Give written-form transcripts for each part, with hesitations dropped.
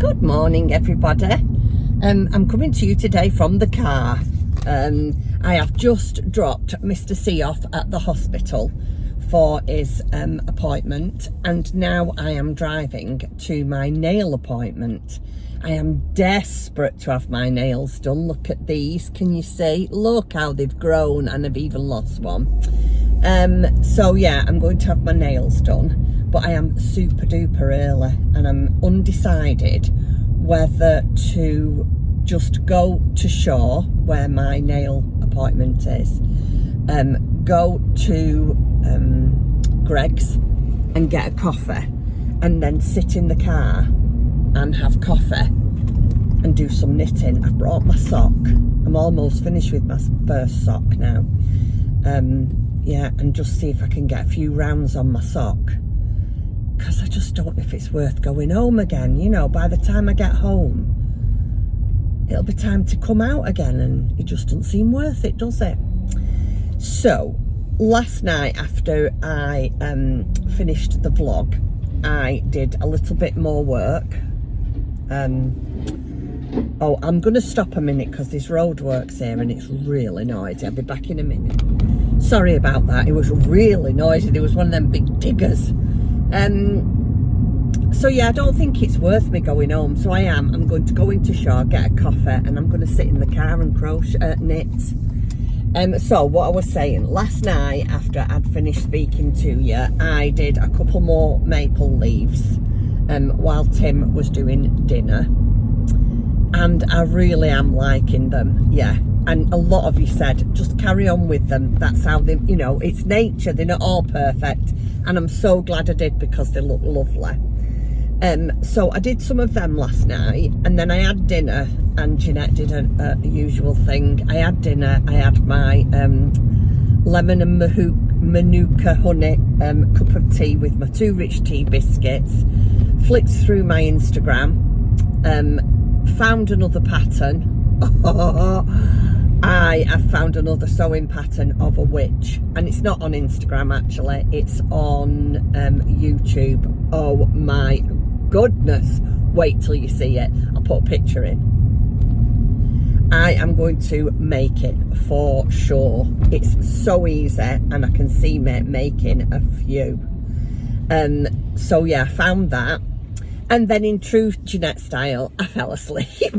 Good morning, everybody. I'm coming to you today from the car. I have just dropped Mr. C off at the hospital for his appointment, and now I am driving to my nail appointment. I am desperate to have my nails done. Look at these, can you see? Look how they've grown, and I've even lost one. So yeah, I'm going to have my nails done, but I am super duper early and I'm undecided whether to just go to Shaw, where my nail appointment is, go to Clegg's and get a coffee, and then sit in the car and have coffee and do some knitting. I've brought my sock. I'm almost finished with my first sock now. Yeah, and just see if I can get a few rounds on my sock, because I just don't know if it's worth going home again. You know, by the time I get home, it'll be time to come out again, and it just doesn't seem worth it, does it? So last night, after I finished the vlog, I did a little bit more work. Oh, I'm going to stop a minute because there's roadworks here and it's really noisy. I'll be back in a minute. Sorry about that. It was really noisy. There was one of them big diggers. So yeah, I don't think it's worth me going home. So I'm going to go into Shaw, get a coffee, and I'm going to sit in the car and crochet, knit. So what I was saying, last night after I'd finished speaking to you, I did a couple more maple leaves while Tim was doing dinner. And I really am liking them, yeah. And a lot of you said, just carry on with them. That's how they, you know, it's nature. They're not all perfect. And I'm so glad I did, because they look lovely. So I did some of them last night, and then I had dinner, and Jeanette did a usual thing. I had dinner, I had my lemon and manuka honey cup of tea with my 2 rich tea biscuits, flicked through my Instagram, found another pattern. I have found another sewing pattern of a witch, and it's not on Instagram actually, it's on YouTube. Oh my goodness, wait till you see it. I'll put a picture in. I am going to make it for sure. It's so easy, and I can see me making a few. So yeah, I found that, and then in true Jeanette style, I fell asleep.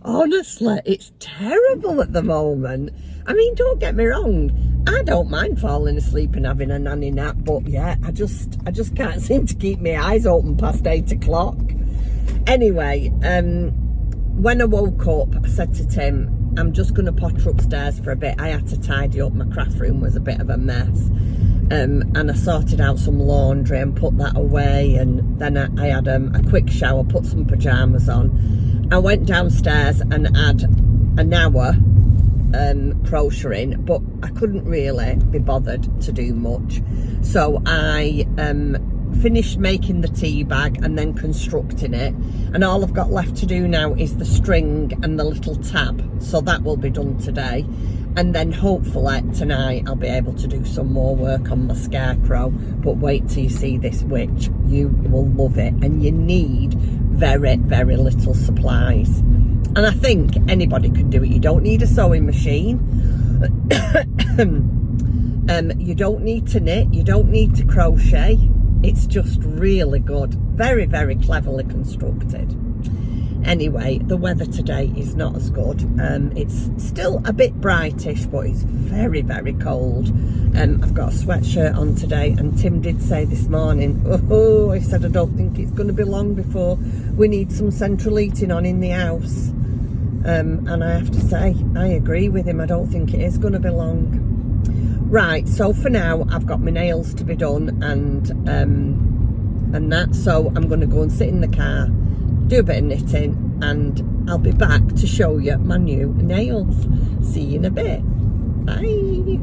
Honestly, it's terrible at the moment. I mean, don't get me wrong, I don't mind falling asleep and having a nanny nap, but yeah, I just can't seem to keep my eyes open past 8 o'clock. Anyway, when I woke up, I said to Tim, I'm just going to potter upstairs for a bit. I had to tidy up. My craft room was a bit of a mess. And I sorted out some laundry and put that away, and then I had a quick shower, put some pyjamas on. I went downstairs and had an hour crocheting, but I couldn't really be bothered to do much. So I finished making the tea bag and then constructing it, and all I've got left to do now is the string and the little tab, so that will be done today. And then hopefully tonight I'll be able to do some more work on my scarecrow. But wait till you see this witch, you will love it, and you need very, very little supplies. And I think anybody could do it. You don't need a sewing machine. You don't need to knit, you don't need to crochet. It's just really good, very, very cleverly constructed. Anyway, the weather today is not as good. It's still a bit brightish, but it's very, very cold. I've got a sweatshirt on today, and Tim did say this morning, he said, I don't think it's going to be long before we need some central heating on in the house. And I have to say, I agree with him. I don't think it is going to be long. Right, so for now, I've got my nails to be done and that. So I'm going to go and sit in the car, do a bit of knitting, and I'll be back to show you my new nails. See you in a bit. Bye.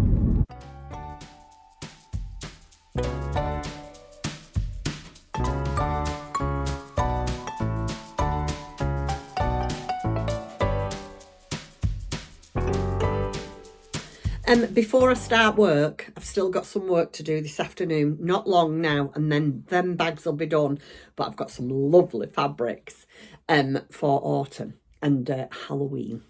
Before I start work, I've still got some work to do this afternoon, not long now, and then them bags will be done. But I've got some lovely fabrics for autumn and Halloween.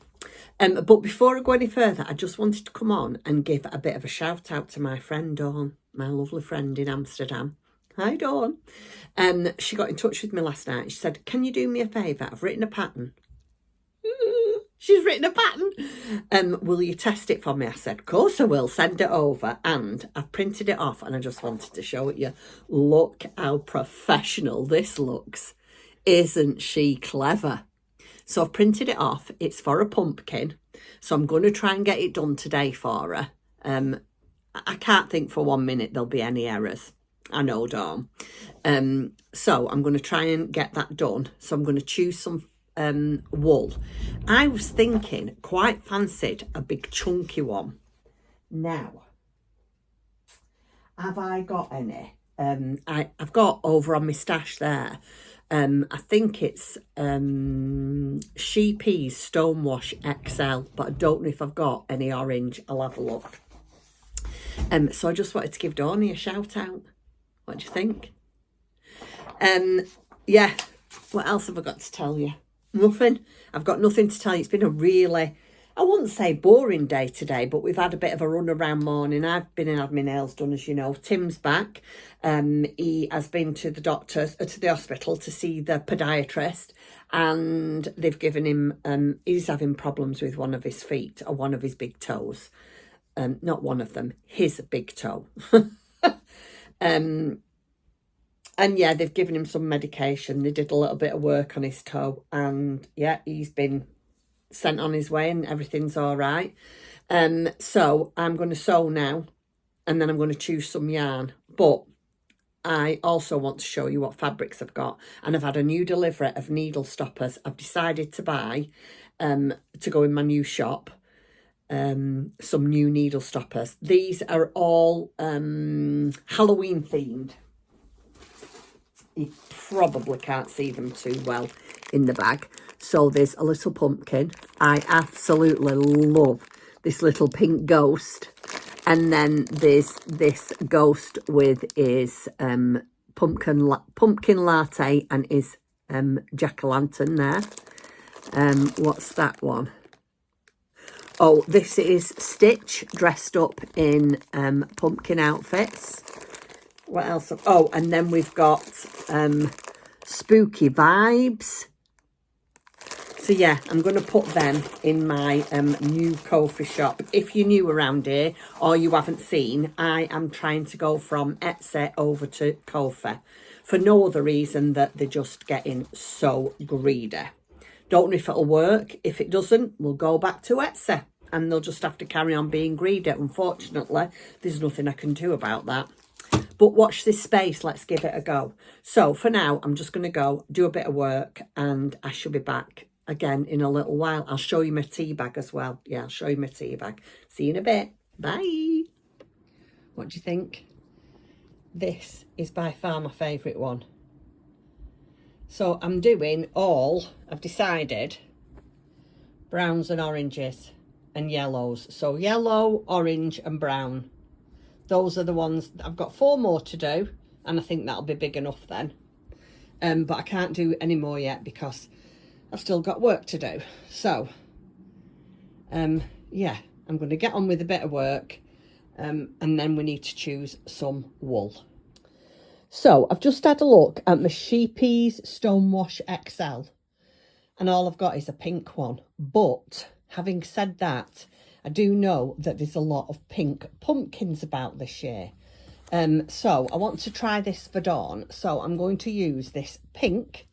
But before I go any further, I just wanted to come on and give a bit of a shout out to my friend Dawn, my lovely friend in Amsterdam. Hi Dawn. She got in touch with me last night. She said, can you do me a favour? I've written a pattern. She's written a pattern. Will you test it for me? I said, of course I will. Send it over. And I've printed it off and I just wanted to show it you. Look how professional this looks. Isn't she clever? So I've printed it off. It's for a pumpkin. So I'm going to try and get it done today for her. I can't think for 1 minute there'll be any errors. I know, Dawn. So I'm going to try and get that done. So I'm going to choose some wool. I was thinking, quite fancied a big chunky one. Now, have I got any? I've got over on my stash there. I think it's Sheepy's Stonewash XL, but I don't know if I've got any orange. I'll have a look. So I just wanted to give Dawnie a shout out. What do you think? Yeah, what else have I got to tell you? Nothing. I've got nothing to tell you. It's been a really, I wouldn't say boring day today, but we've had a bit of a run around morning. I've been and had my nails done, as you know. Tim's back. He has been to the doctor's, to the hospital to see the podiatrist, and they've given him, he's having problems with one of his feet or one of his big toes. Not one of them, his big toe. And yeah, they've given him some medication. They did a little bit of work on his toe, and yeah, he's been sent on his way and everything's all right. So I'm going to sew now, and then I'm going to choose some yarn. But I also want to show you what fabrics I've got. And I've had a new delivery of needle stoppers I've decided to buy to go in my new shop. Some new needle stoppers. These are all Halloween themed. You probably can't see them too well in the bag. So there's a little pumpkin. I absolutely love this little pink ghost. And then there's this ghost with his pumpkin latte and his jack-o'-lantern there. What's that one? Oh, this is Stitch dressed up in pumpkin outfits. What else? Oh, and then we've got Spooky Vibes. So yeah, I'm going to put them in my new Ko-fi shop. If you're new around here or you haven't seen, I am trying to go from Etsy over to Ko-fi for no other reason that they're just getting so greedy. Don't know if it'll work. If it doesn't, we'll go back to Etsy and they'll just have to carry on being greedy. Unfortunately, there's nothing I can do about that. But watch this space. Let's give it a go. So for now, I'm just going to go do a bit of work and I shall be back again in a little while. I'll show you my tea bag as well. Yeah, I'll show you my tea bag. See you in a bit. Bye. What do you think? This is by far my favourite one. So I'm doing all, I've decided, browns and oranges and yellows. So yellow, orange and brown. Those are the ones. I've got 4 more to do, and I think that'll be big enough then. But I can't do any more yet because I've still got work to do. So, yeah, I'm going to get on with a bit of work, and then we need to choose some wool. So I've just had a look at my Sheepy's Stonewash XL, and all I've got is a pink one. But having said that, I do know that there's a lot of pink pumpkins about this year. So I want to try this for Dawn. So I'm going to use this pink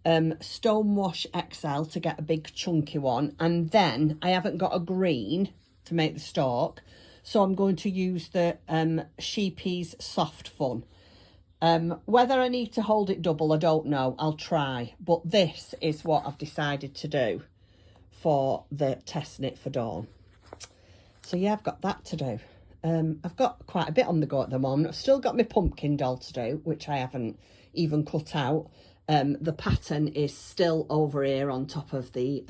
Stonewash XL to get a big chunky one. And then I haven't got a green to make the stalk. So I'm going to use the Sheepy's Soft Fun. Whether I need to hold it double, I don't know. I'll try. But this is what I've decided to do for the test knit for Dawn. So yeah, I've got that to do. I've got quite a bit on the go at the moment. I've still got my pumpkin doll to do, which I haven't even cut out. The pattern is still over here on top of the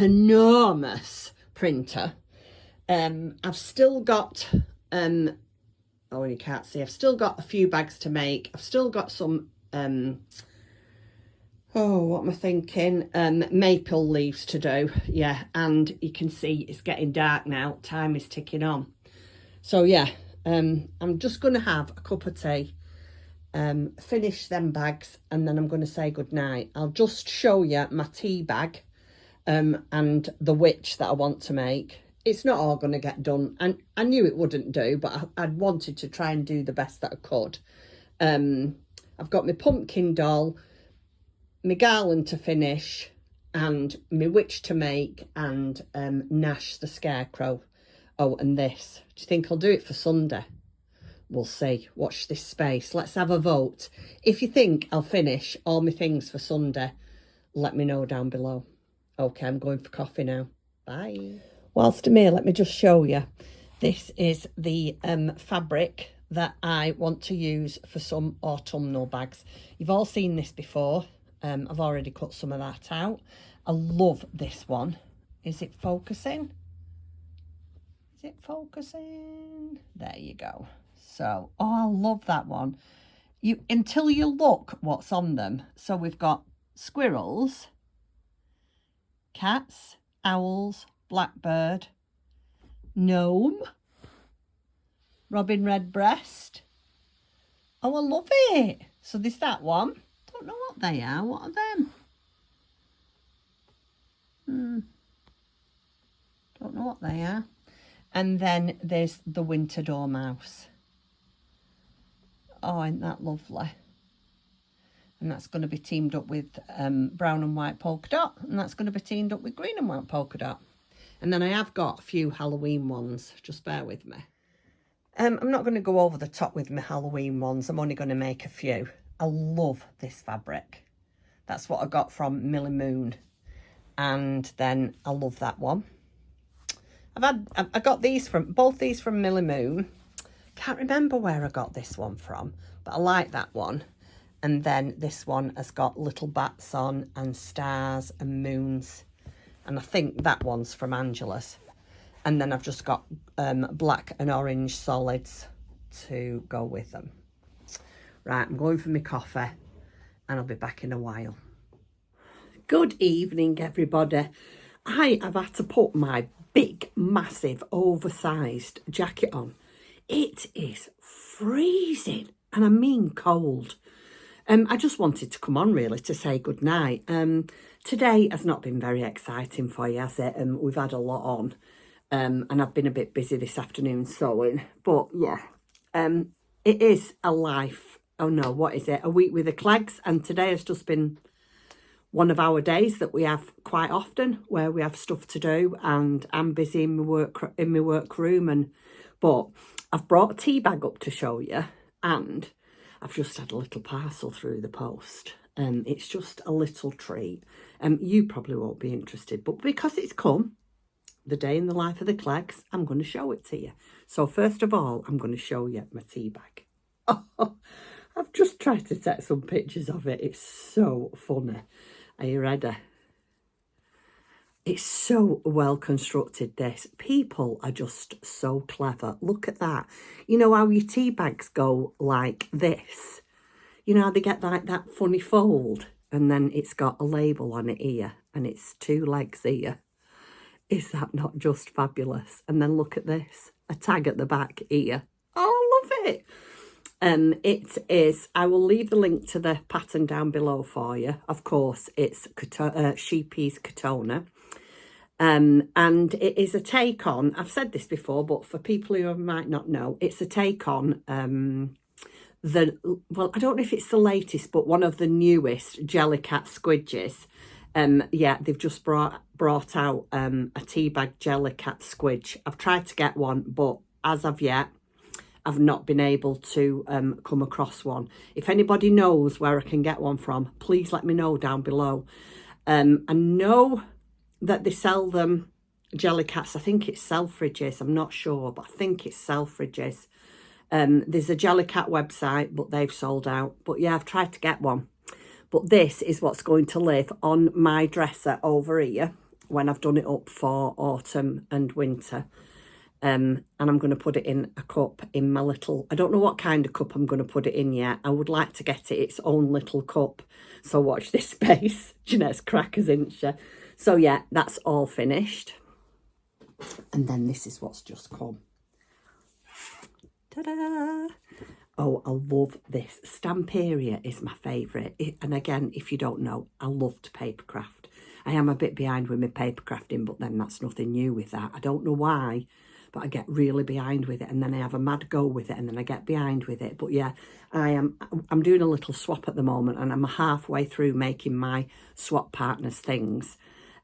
enormous printer. I've still got, oh, you can't see, I've still got a few bags to make. I've still got some, oh, what am I thinking? Maple leaves to do. Yeah, and you can see it's getting dark now. Time is ticking on. So yeah, I'm just going to have a cup of tea, finish them bags, and then I'm going to say goodnight. I'll just show you my tea bag and the witch that I want to make. It's not all going to get done, and I knew it wouldn't do, but I wanted to try and do the best that I could. I've got my pumpkin doll, my garland to finish, and my witch to make, and Nash the scarecrow. Oh, and this. Do you think I'll do it for Sunday? We'll see. Watch this space. Let's have a vote. If you think I'll finish all my things for Sunday, let me know down below. Okay, I'm going for coffee now. Bye. Whilst I'm here, let me just show you. This is the fabric that I want to use for some autumnal bags. You've all seen this before. I've already cut some of that out. I love this one. Is it focusing? Is it focusing? There you go. So, oh, I love that one. Until you look what's on them. So we've got squirrels, cats, owls, blackbird, gnome, robin redbreast. Oh, I love it. So there's that one. Don't know what they are. What are them? Don't know what they are. And then there's the winter dormouse. Oh, isn't that lovely? And that's going to be teamed up with brown and white polka dot. And that's going to be teamed up with green and white polka dot. And then I have got a few Halloween ones. Just bear with me. I'm not going to go over the top with my Halloween ones. I'm only going to make a few. I love this fabric. That's what I got from Millie Moon. And then I love that one. I got these both these from Millie Moon. Can't remember where I got this one from, but I like that one. And then this one has got little bats on and stars and moons. And I think that one's from Angela's. And then I've just got black and orange solids to go with them. Right, I'm going for my coffee and I'll be back in a while. Good evening, everybody. I have had to put my big, massive, oversized jacket on. It is freezing, and I mean cold. I just wanted to come on really to say good night. Today has not been very exciting for you, has it? We've had a lot on, and I've been a bit busy this afternoon sewing. But yeah, it is a life. Oh no, what is it? A week with the Cleggs, and today has just been one of our days that we have quite often, where we have stuff to do, and I'm busy in my workroom. But I've brought a tea bag up to show you, and I've just had a little parcel through the post. It's just a little treat. You probably won't be interested, but because it's come, the day in the life of the Cleggs, I'm going to show it to you. So first of all, I'm going to show you my tea bag. Oh, I've just tried to take some pictures of it. It's so funny. Are you ready? It's so well constructed, this. People are just so clever. Look at that. You know how your tea bags go like this? You know how they get like that funny fold? And then it's got a label on it here. And it's 2 legs here. Is that not just fabulous? And then look at this. A tag at the back here. Oh, I love it. It is, I will leave the link to the pattern down below for you. Of course, it's Sheepy's Katona. And it is a take on, I've said this before, but for people who might not know, it's a take on well, I don't know if it's the latest, but one of the newest Jellycat squidges. Yeah, they've just brought out a tea bag Jellycat squidge. I've tried to get one, but as of yet, I've not been able to come across one. If anybody knows where I can get one from, please let me know down below. I know that they sell them, Jellycats. I think it's Selfridges. I'm not sure, but I think it's Selfridges. There's a Jellycat website, but they've sold out. But yeah, I've tried to get one. But this is what's going to live on my dresser over here when I've done it up for autumn and winter. and I'm going to put it in a cup in my little, I don't know what kind of cup I'm going to put it in yet. I would like to get it its own little cup. So watch this space. Jeanette's crackers, isn't she? So yeah, that's all finished. And then this is what's just come. Ta-da! Oh, I love this. Stamperia is my favourite. And again, if you don't know, I love to papercraft. I am a bit behind with my paper crafting, but then that's nothing new with that. I don't know why, but I get really behind with it, and then I have a mad go with it, and then I get behind with it. But yeah, I'm doing a little swap at the moment, and I'm halfway through making my swap partners things.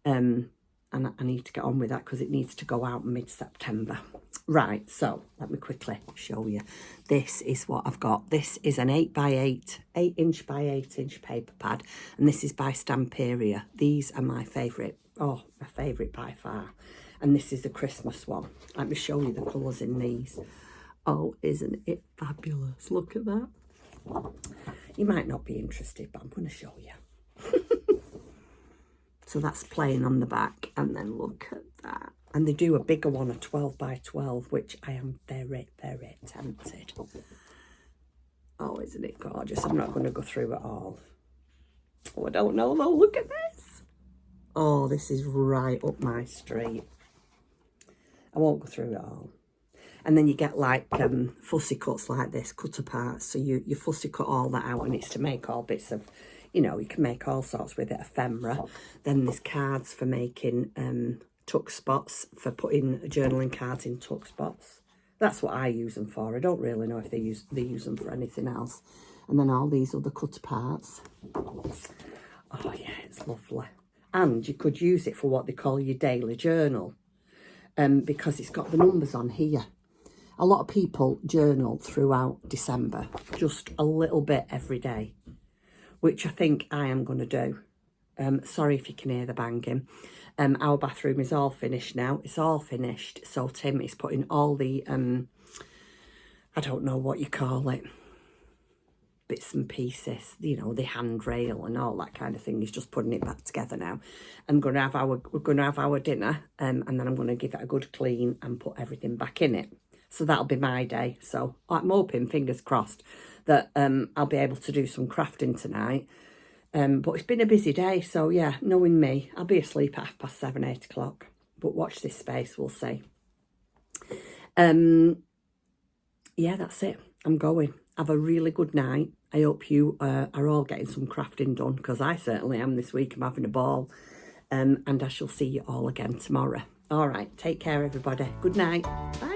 And I need to get on with that because it needs to go out mid-September. Right, so let me quickly show you. This is what I've got. This is an 8-inch by 8-inch paper pad, and this is by Stamperia. These are my favourite. Oh, my favourite by far. And this is the Christmas one. Let me show you the colours in these. Oh, isn't it fabulous? Look at that. You might not be interested, but I'm going to show you. So that's plain on the back, and then look at that. And they do a bigger one, a 12 by 12, which I am very, very tempted. Oh, isn't it gorgeous? I'm not going to go through it all. Oh, I don't know though. Look at this. Oh, this is right up my street. I won't go through it all. And then you get like fussy cuts like this, cut apart. So you fussy cut all that out, and it's to make all bits of, you know, you can make all sorts with it, ephemera. Then there's cards for making tuck spots, for putting journaling cards in tuck spots. That's what I use them for. I don't really know if they use them for anything else. And then all these other cut parts. Oh yeah, it's lovely. And you could use it for what they call your daily journal, because it's got the numbers on here. A lot of people journal throughout December, just a little bit every day, which I think I am going to do. Sorry if you can hear the banging. Our bathroom is all finished now. It's all finished. So Tim is putting all the, I don't know what you call it, bits and pieces, you know, the handrail and all that kind of thing. He's just putting it back together now. We're going to have our dinner, and then I'm going to give it a good clean and put everything back in it. So that'll be my day. So I'm hoping, fingers crossed, that I'll be able to do some crafting tonight. But it's been a busy day, so yeah, knowing me, I'll be asleep at 7:30, 8 o'clock. But watch this space, we'll see. Yeah, that's it. I'm going. Have a really good night. I hope you are all getting some crafting done, because I certainly am this week. I'm having a ball. And I shall see you all again tomorrow. All right, take care, everybody. Good night. Bye.